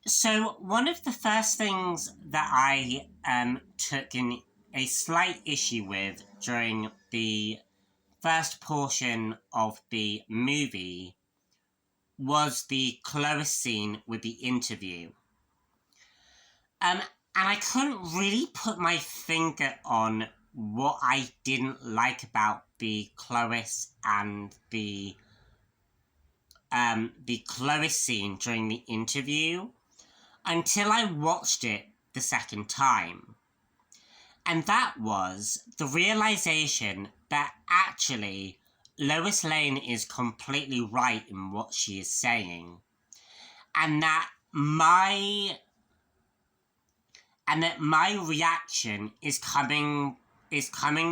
So one of the first things that I took in a slight issue with during the first portion of the movie was the close scene with the interview. And I couldn't really put my finger on what I didn't like about the Chloe and the Chloe scene during the interview until I watched it the second time. And that was the realization that actually Lois Lane is completely right in what she is saying. And that my reaction is coming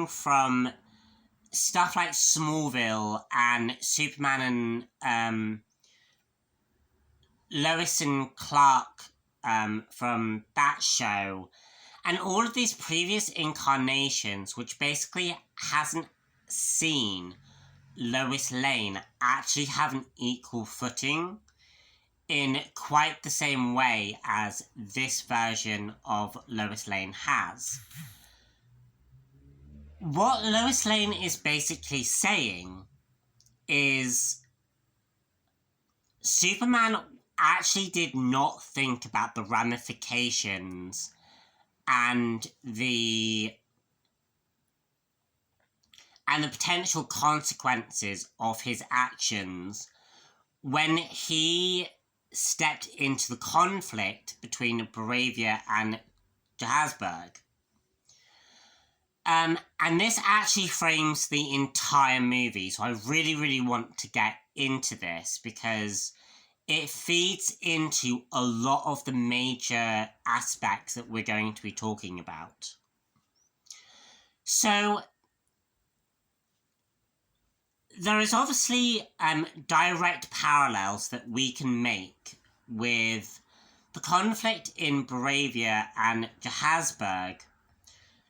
from stuff like Smallville and Superman and Lois and Clark from that show, and all of these previous incarnations, which basically hasn't seen Lois Lane actually have an equal footing in quite the same way as this version of Lois Lane has. What Lois Lane is basically saying is Superman actually did not think about the ramifications and the potential consequences of his actions when he stepped into the conflict between Bravia and Jahasberg. And this actually frames the entire movie, so I really, really want to get into this because it feeds into a lot of the major aspects that we're going to be talking about. So, there is obviously direct parallels that we can make with the conflict in Bravia and Jahasberg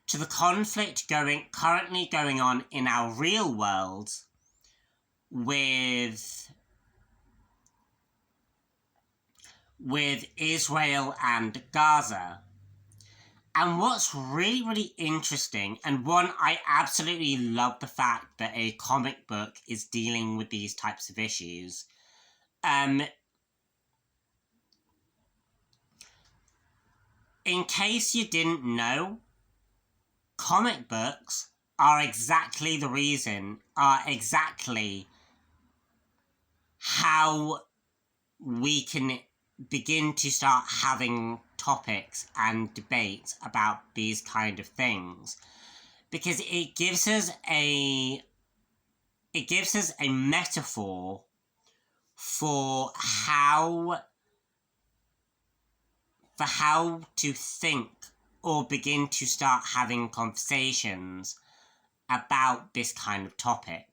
to the conflict currently going on in our real world with Israel and Gaza. And what's really, really interesting, and one, I absolutely love the fact that a comic book is dealing with these types of issues. In case you didn't know, comic books are exactly how we can begin to start having topics and debates about these kind of things, because it gives us a metaphor for how to think or begin to start having conversations about this kind of topic.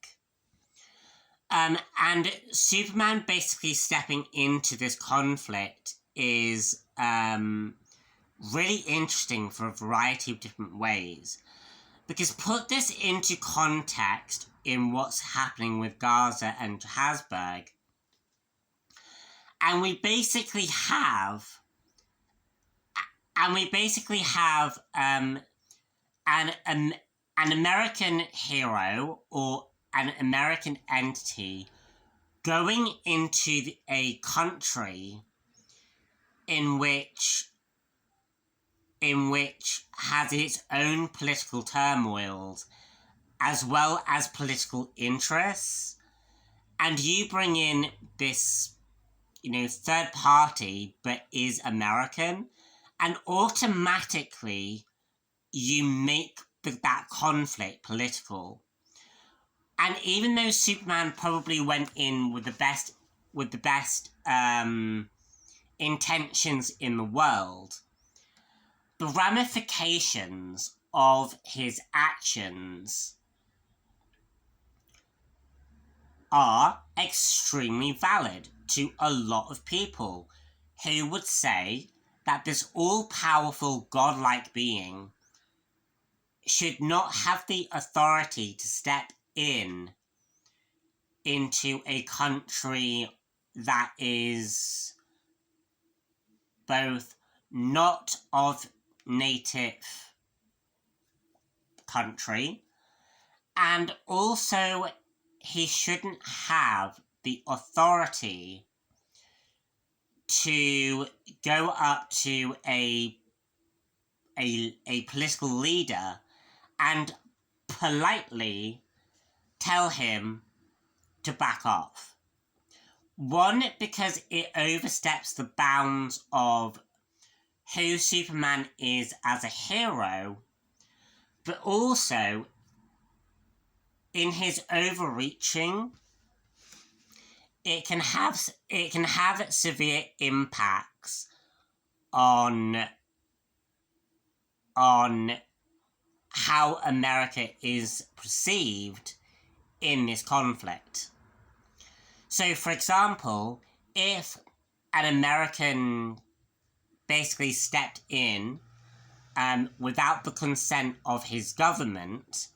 And Superman basically stepping into this conflict is really interesting for a variety of different ways. Because put this into context in what's happening with Gaza and Jahasberg, and we basically have an American hero or an American entity going into a country in which has its own political turmoils as well as political interests, and you bring in this, third party but is American, and automatically you make that conflict political. And even though Superman probably went in with the best intentions in the world, the ramifications of his actions are extremely valid to a lot of people who would say that this all-powerful godlike being should not have the authority to step into a country that is both not of native country, and also he shouldn't have the authority to go up to a political leader and politely tell him to back off. One, because it oversteps the bounds of who Superman is as a hero, but also in his overreaching, it can have severe impacts on how America is perceived in this conflict. So, for example, if an American basically stepped in without the consent of his government,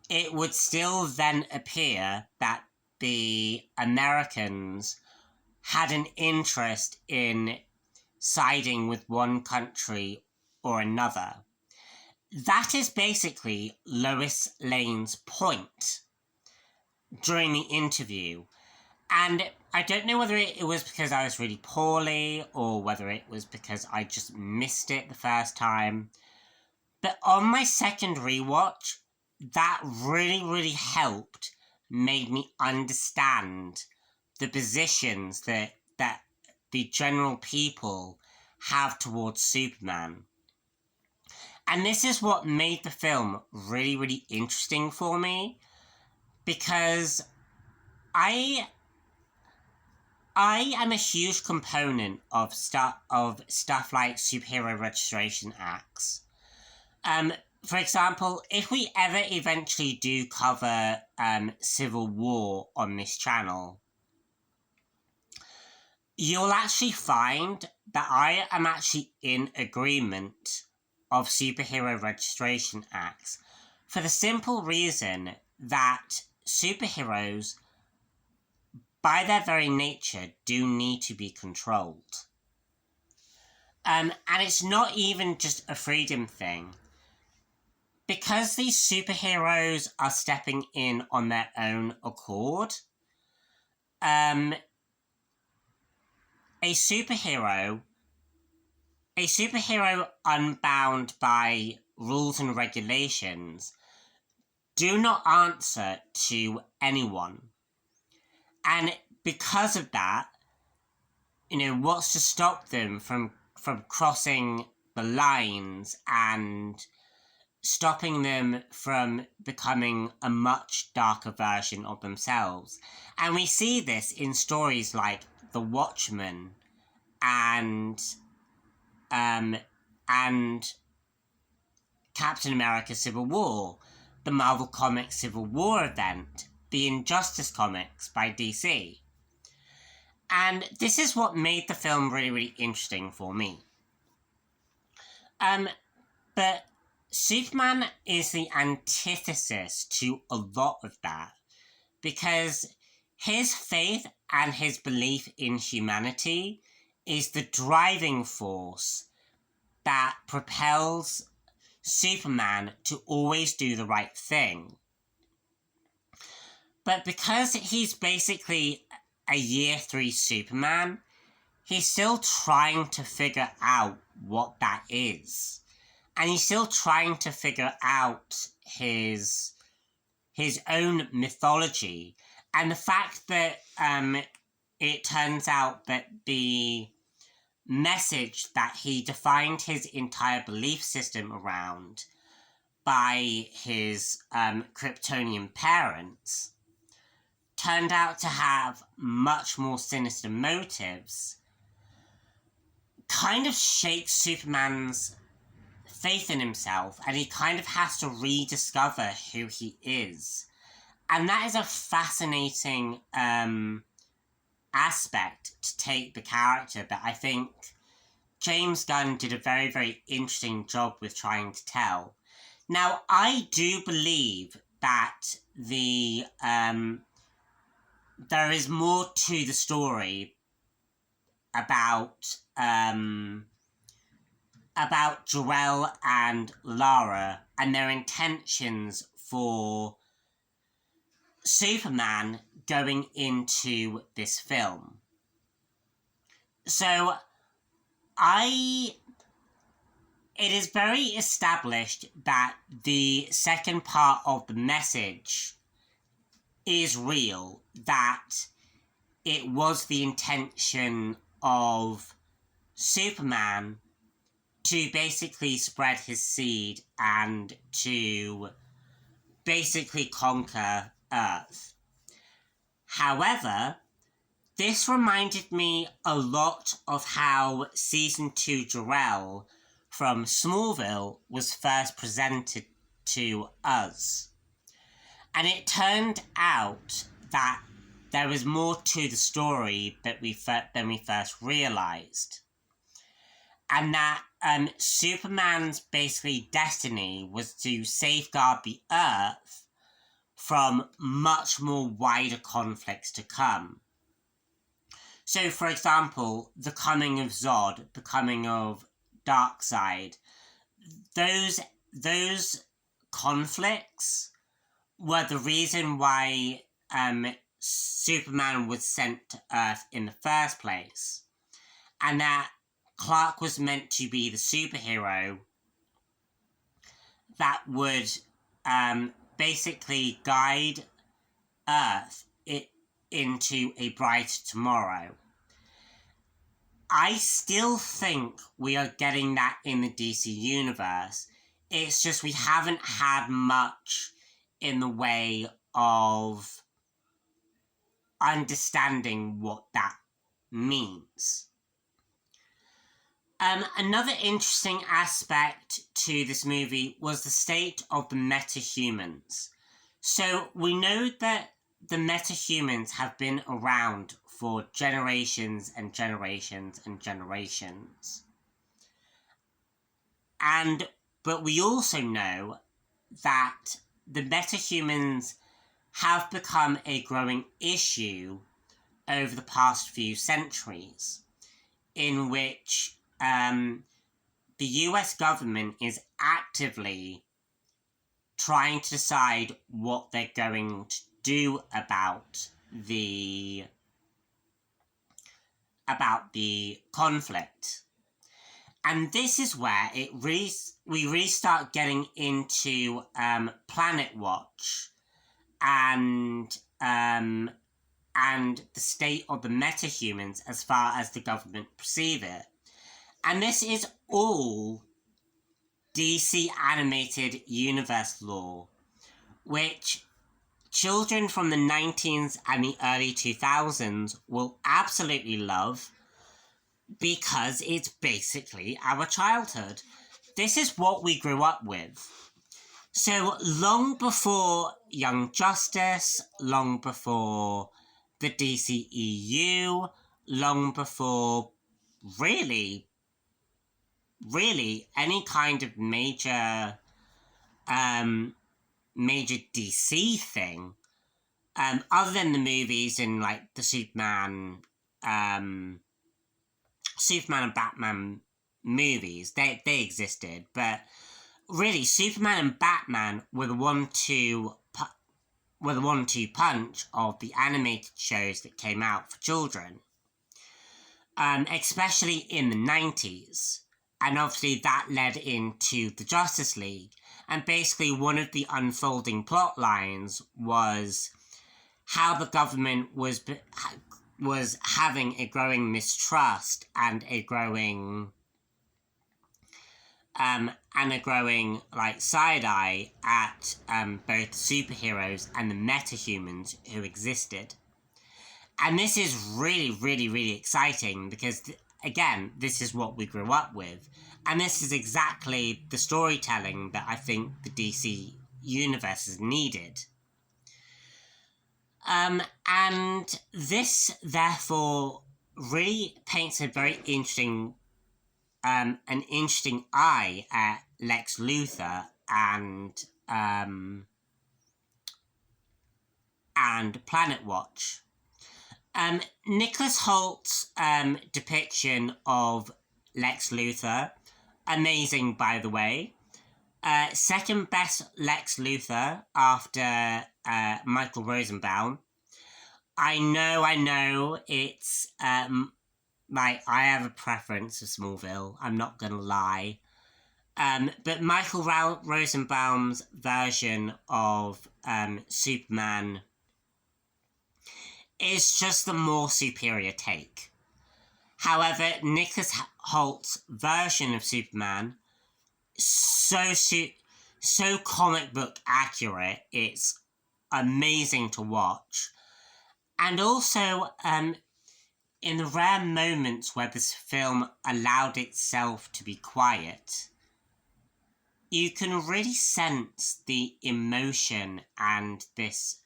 it would still then appear that the Americans had an interest in siding with one country or another. That is basically Lois Lane's point during the interview. And I don't know whether it was because I was really poorly or whether it was because I just missed it the first time. But on my second rewatch, that really, really helped, made me understand the positions that the general people have towards Superman. And this is what made the film really, really interesting for me, because I am a huge component of stuff like superhero registration acts. For example, if we ever eventually do cover Civil War on this channel, you'll actually find that I am actually in agreement of superhero registration acts for the simple reason that superheroes, by their very nature, do need to be controlled. And it's not even just a freedom thing. Because these superheroes are stepping in on their own accord, a superhero unbound by rules and regulations do not answer to anyone. And because of that, what's to stop them from crossing the lines and stopping them from becoming a much darker version of themselves? And we see this in stories like The Watchmen and Captain America Civil War, the Marvel Comics Civil War event, the Injustice comics by DC. And this is what made the film really, really interesting for me. But Superman is the antithesis to a lot of that, because his faith and his belief in humanity is the driving force that propels Superman to always do the right thing. But because he's basically a Year 3 Superman, he's still trying to figure out what that is. And he's still trying to figure out his own mythology. And the fact that it turns out that the message that he defined his entire belief system around by his Kryptonian parents turned out to have much more sinister motives, kind of shakes Superman's faith in himself, and he kind of has to rediscover who he is. And that is a fascinating aspect to take the character that I think James Gunn did a very, very interesting job with trying to tell. Now, I do believe that there is more to the story about Jor-El and Lara and their intentions for Superman going into this film. So, it is very established that the second part of the message is real, that it was the intention of Superman to basically spread his seed and to basically conquer Earth. However, this reminded me a lot of how Season 2 Jor-El from Smallville was first presented to us. And it turned out that there was more to the story than we first realised. And that Superman's basically destiny was to safeguard the Earth from much more wider conflicts to come. So, for example, the coming of Zod, the coming of Darkseid, those conflicts were the reason why Superman was sent to Earth in the first place. And that Clark was meant to be the superhero that would basically guide Earth into a brighter tomorrow. I still think we are getting that in the DC universe. It's just we haven't had much in the way of understanding what that means. Another interesting aspect to this movie was the state of the metahumans. So we know that the metahumans have been around for generations and generations and generations. But we also know that the metahumans have become a growing issue over the past few centuries, in which the US government is actively trying to decide what they're going to do about the conflict. And this is where we really start getting into Planet Watch and the state of the metahumans as far as the government perceive it. And this is all DC Animated Universe lore, which children from the 19s and the early 2000s will absolutely love because it's basically our childhood. This is what we grew up with. So long before Young Justice, long before the DCEU, long before really any kind of major DC thing, other than the movies and like the Superman and Batman movies, they existed, but really Superman and Batman were the one-two punch of the animated shows that came out for children, especially in the 90s. And obviously that led into the Justice League. And basically one of the unfolding plot lines was how the government was having a growing mistrust and a growing like side eye at both superheroes and the metahumans who existed. And this is really, really, really exciting because again, this is what we grew up with. And this is exactly the storytelling that I think the DC universe has needed. And this, therefore, really paints a very interesting, an interesting eye at Lex Luthor and Planet Watch. Nicholas Holt's depiction of Lex Luthor, amazing by the way. Second best Lex Luthor after Michael Rosenbaum. I know, it's I have a preference for Smallville, I'm not gonna lie. But Michael Rosenbaum's version of Superman is just the more superior take. However, Nicholas Holt's version of Superman, so comic book accurate, it's amazing to watch. And also, in the rare moments where this film allowed itself to be quiet, you can really sense the emotion and this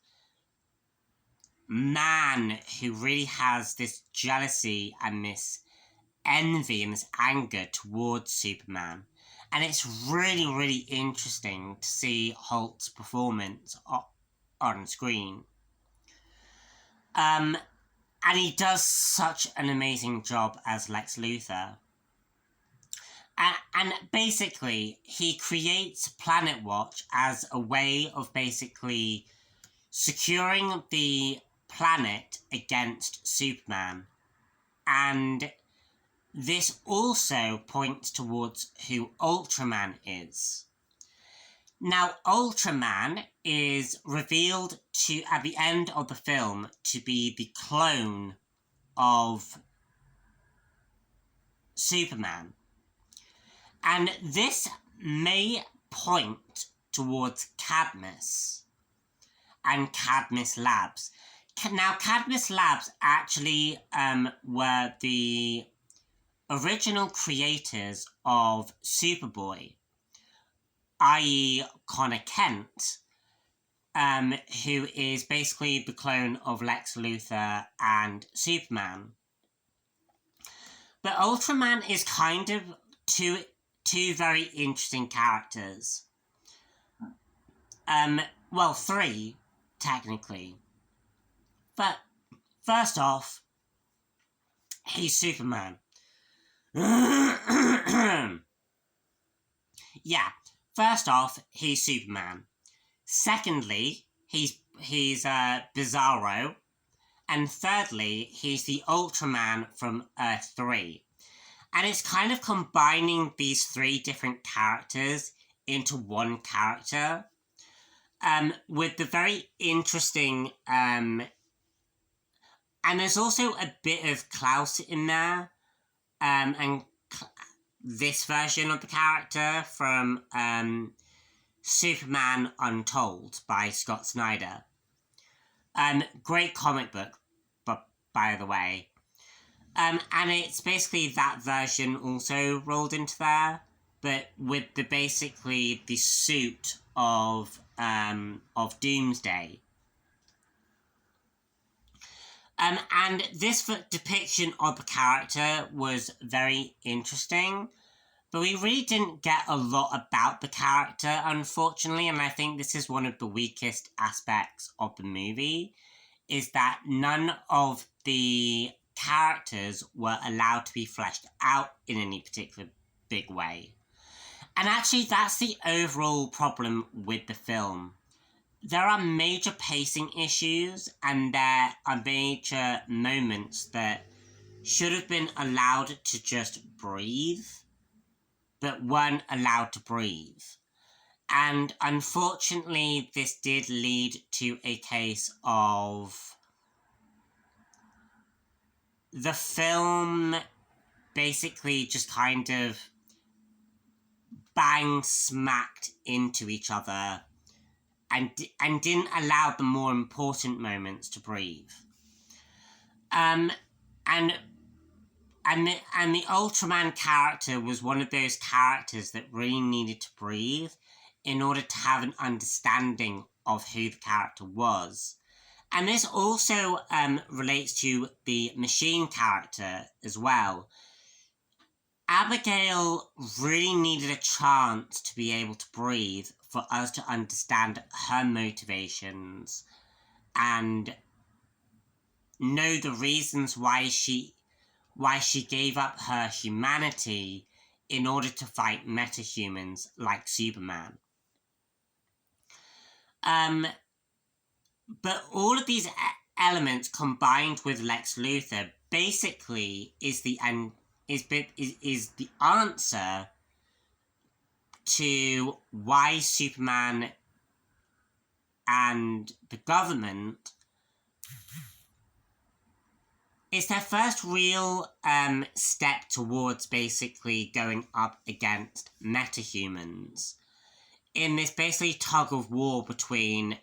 man who really has this jealousy and this envy and this anger towards Superman. And it's really, really interesting to see Holt's performance on screen. And he does such an amazing job as Lex Luthor. And basically, he creates Planet Watch as a way of basically securing the planet against Superman. And this also points towards who Ultraman is. Now, Ultraman is revealed to, at the end of the film, to be the clone of Superman. And this may point towards Cadmus and Cadmus Labs. Now, Cadmus Labs actually were the original creators of Superboy, i.e. Connor Kent, who is basically the clone of Lex Luthor and Superman. But Ultraman is kind of two very interesting characters. Well, three, technically. But first off, he's Superman. Yeah, first off, he's Superman. Secondly, he's Bizarro. And thirdly, he's the Ultraman from Earth 3. And it's kind of combining these three different characters into one character. With the very interesting... and there's also a bit of Klaus in there. And this version of the character from Superman Untold by Scott Snyder. Great comic book, but by the way. And it's basically that version also rolled into there, but with basically the suit of Doomsday. And this depiction of the character was very interesting, but we really didn't get a lot about the character, unfortunately, and I think this is one of the weakest aspects of the movie, is that none of the characters were allowed to be fleshed out in any particular big way. And actually, that's the overall problem with the film. There are major pacing issues, and there are major moments that should have been allowed to just breathe, but weren't allowed to breathe. And unfortunately, this did lead to a case of the film basically just kind of bang smacked into each other and didn't allow the more important moments to breathe. And the Ultraman character was one of those characters that really needed to breathe in order to have an understanding of who the character was. And this also relates to the Machine character as well. Abigail really needed a chance to be able to breathe for us to understand her motivations and know the reasons why she gave up her humanity in order to fight metahumans like Superman. But all of these elements combined with Lex Luthor basically is the answer to why Superman and the government is their first real step towards basically going up against metahumans in this basically tug of war between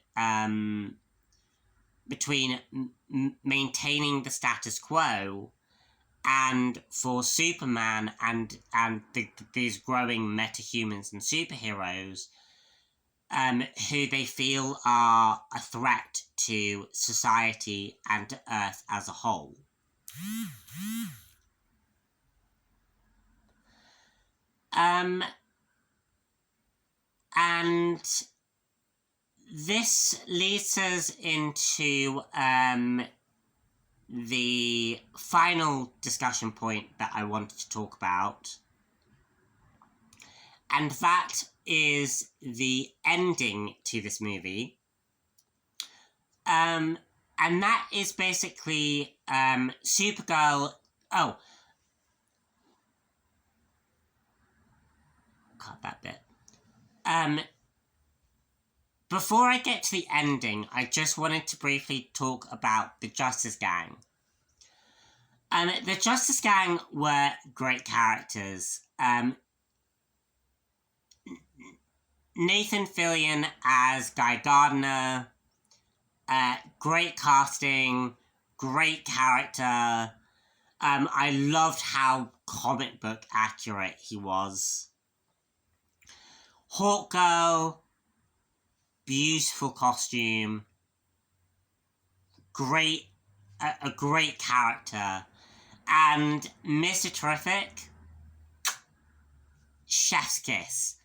maintaining the status quo and for Superman and these growing metahumans and superheroes who they feel are a threat to society and to Earth as a whole. And this leads us into the final discussion point that I wanted to talk about. And that is the ending to this movie. And that is basically Supergirl... Oh. Cut that bit. Before I get to the ending, I just wanted to briefly talk about the Justice Gang. The Justice Gang were great characters. Nathan Fillion as Guy Gardner, great casting, great character. I loved how comic book accurate he was. Hawkgirl, beautiful costume, a great character, and Mr. Terrific, chef's kiss.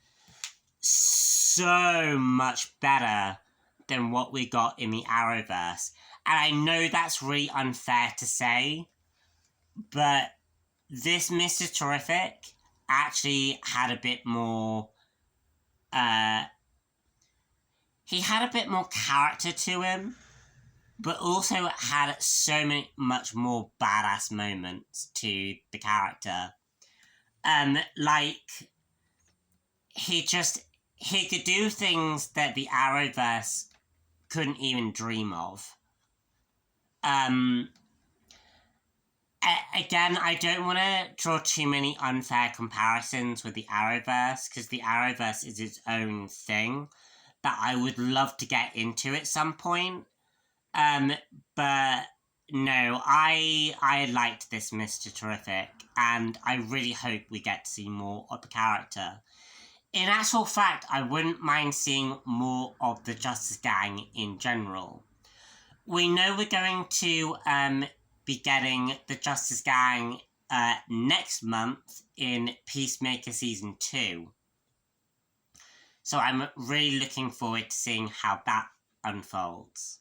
So much better than what we got in the Arrowverse. And I know that's really unfair to say, but this Mr. Terrific actually had a bit more... he had a bit more character to him, but also had much more badass moments to the character. He could do things that the Arrowverse couldn't even dream of. Again, I don't want to draw too many unfair comparisons with the Arrowverse, because the Arrowverse is its own thing that I would love to get into at some point. But no, I liked this Mr. Terrific, and I really hope we get to see more of the character. In actual fact, I wouldn't mind seeing more of the Justice Gang in general. We know we're going to be getting the Justice Gang next month in Peacemaker Season 2. So I'm really looking forward to seeing how that unfolds.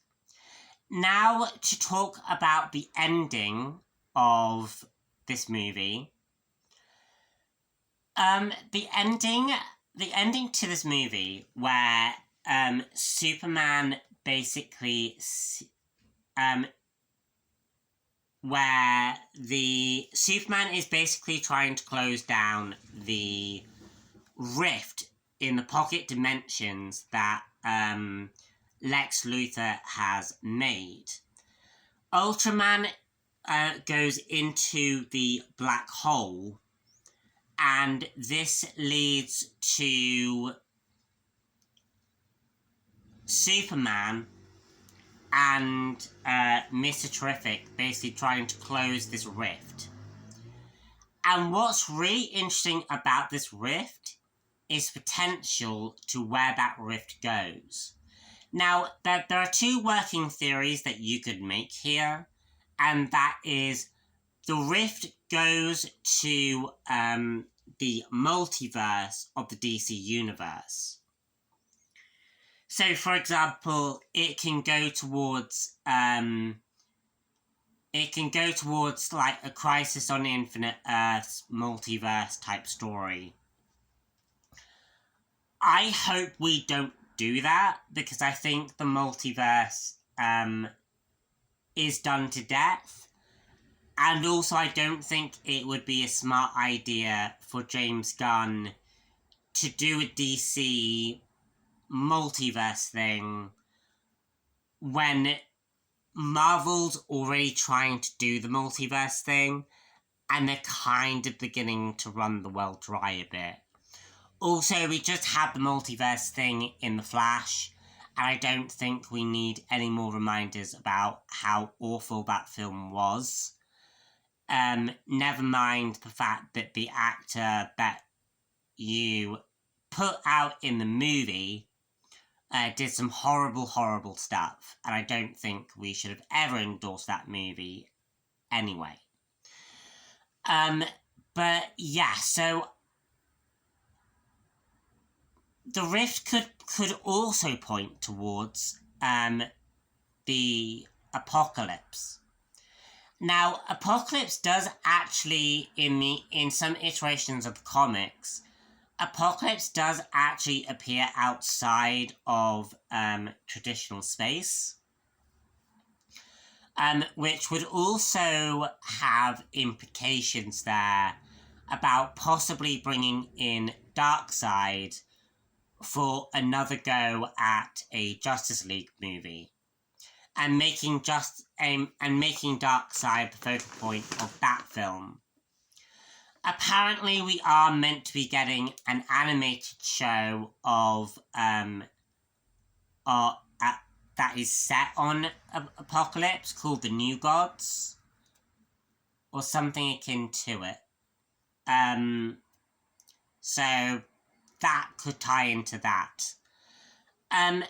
Now to talk about the ending of this movie. The ending to this movie where Superman basically where the Superman is basically trying to close down the rift in the pocket dimensions that Lex Luthor has made. Ultraman goes into the black hole, and this leads to Superman and Mr. Terrific basically trying to close this rift. And what's really interesting about this rift is potential to where that rift goes. Now, there are two working theories that you could make here, and that is the rift goes to the multiverse of the DC universe. So, for example, it can go towards it can go towards like a Crisis on Infinite Earths multiverse type story. I hope we don't do that, because I think the multiverse is done to death. And also, I don't think it would be a smart idea for James Gunn to do a DC multiverse thing when Marvel's already trying to do the multiverse thing, and they're kind of beginning to run the well dry a bit. Also, we just had the multiverse thing in The Flash, and I don't think we need any more reminders about how awful that film was. Never mind the fact that the actor that you put out in the movie did some horrible, horrible stuff, and I don't think we should have ever endorsed that movie anyway. But yeah, so the rift could also point towards the apocalypse. Now, Apocalypse does actually, in some iterations of the comics, Apocalypse does actually appear outside of traditional space, which would also have implications there about possibly bringing in Darkseid for another go at a Justice League movie, and making Darkseid the focal point of that film. Apparently, we are meant to be getting an animated show of that is set on Apocalypse called The New Gods, or something akin to it. So that could tie into that. And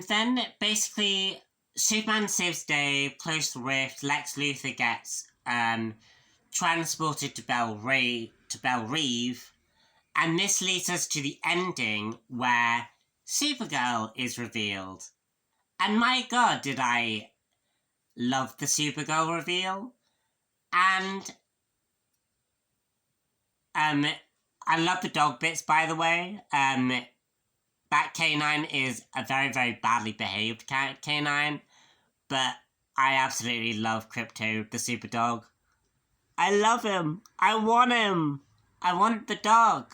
then basically, Superman saves Dave, closes the rift, Lex Luthor gets transported to Belle Reve, and this leads us to the ending where Supergirl is revealed. And my god, did I love the Supergirl reveal. And I love the dog bits, by the way. That canine is a very, very badly behaved canine, but I absolutely love Krypto, the super dog. I love him. I want him. I want the dog.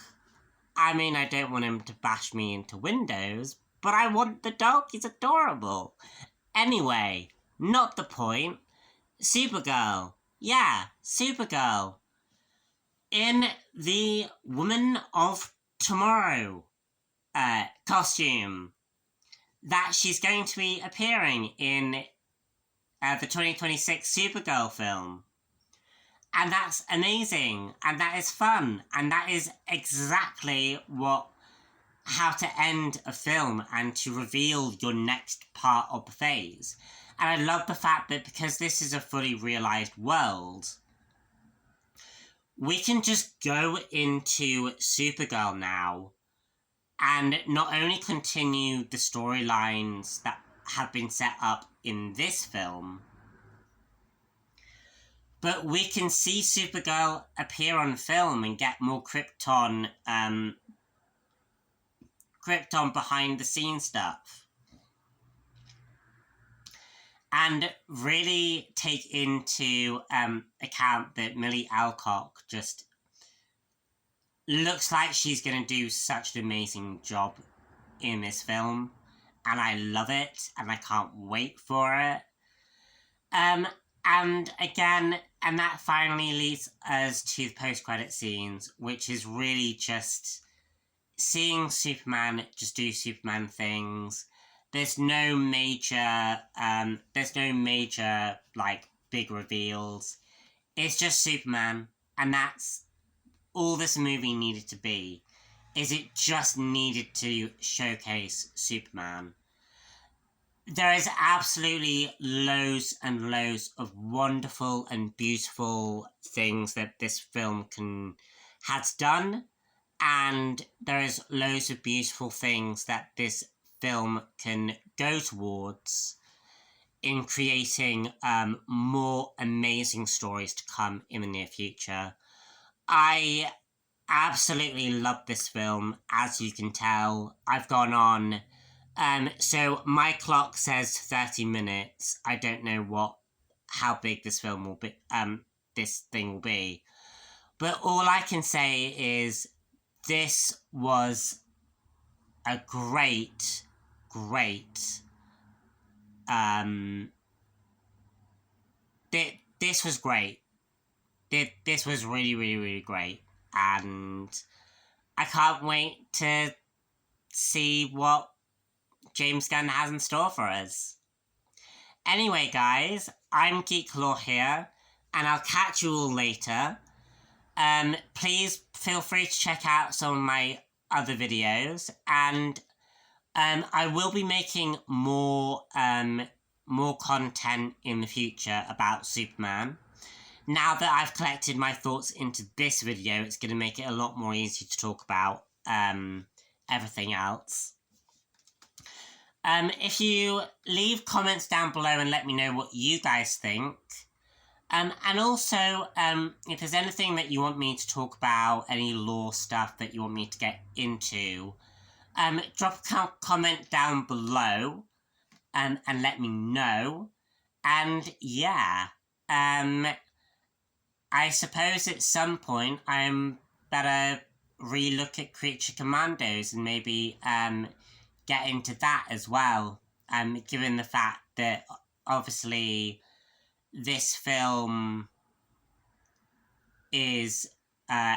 I mean, I don't want him to bash me into windows, but I want the dog. He's adorable. Anyway, not the point. Supergirl. Yeah, Supergirl. In the Woman of Tomorrow costume that she's going to be appearing in the 2026 Supergirl film. And that's amazing, and that is fun, and that is exactly how to end a film and to reveal your next part of the phase. And I love the fact that because this is a fully realised world, we can just go into Supergirl now and not only continue the storylines that have been set up in this film, but we can see Supergirl appear on film and get more Krypton behind the scenes stuff. And really take into account that Millie Alcock just looks like she's going to do such an amazing job in this film. And I love it, and I can't wait for it. And again, and that finally leads us to the post-credit scenes, which is really just seeing Superman just do Superman things. There's no major, like, big reveals. It's just Superman, and that's all this movie needed to be. It just needed to showcase Superman. There is absolutely loads and loads of wonderful and beautiful things that this film has done, and there is loads of beautiful things that this film can go towards in creating more amazing stories to come in the near future. I absolutely love this film, as you can tell. I've gone on. So my clock says 30 minutes. I don't know how big this film will be. This thing will be. But all I can say is this was a great. This was great. This was really great, and I can't wait to see what James Gunn has in store for us. Anyway, guys, I'm Geek Law here, and I'll catch you all later. Please feel free to check out some of my other videos, and I will be making more content in the future about Superman. Now that I've collected my thoughts into this video, it's going to make it a lot more easy to talk about everything else. If you leave comments down below and let me know what you guys think. And also, if there's anything that you want me to talk about, any law stuff that you want me to get into, drop a comment down below and let me know. And yeah, I suppose at some point I'm better relook at Creature Commandos and maybe get into that as well. Given the fact that obviously this film is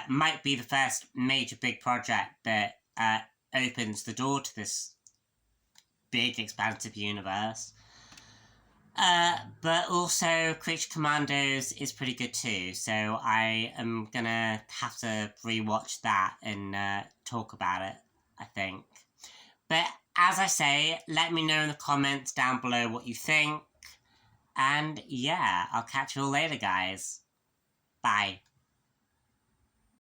might be the first major big project that opens the door to this big expansive universe. But also Creature Commandos is pretty good too, so I am gonna have to rewatch that and talk about it, I think. But as I say, let me know in the comments down below what you think. And yeah, I'll catch you all later, guys. Bye.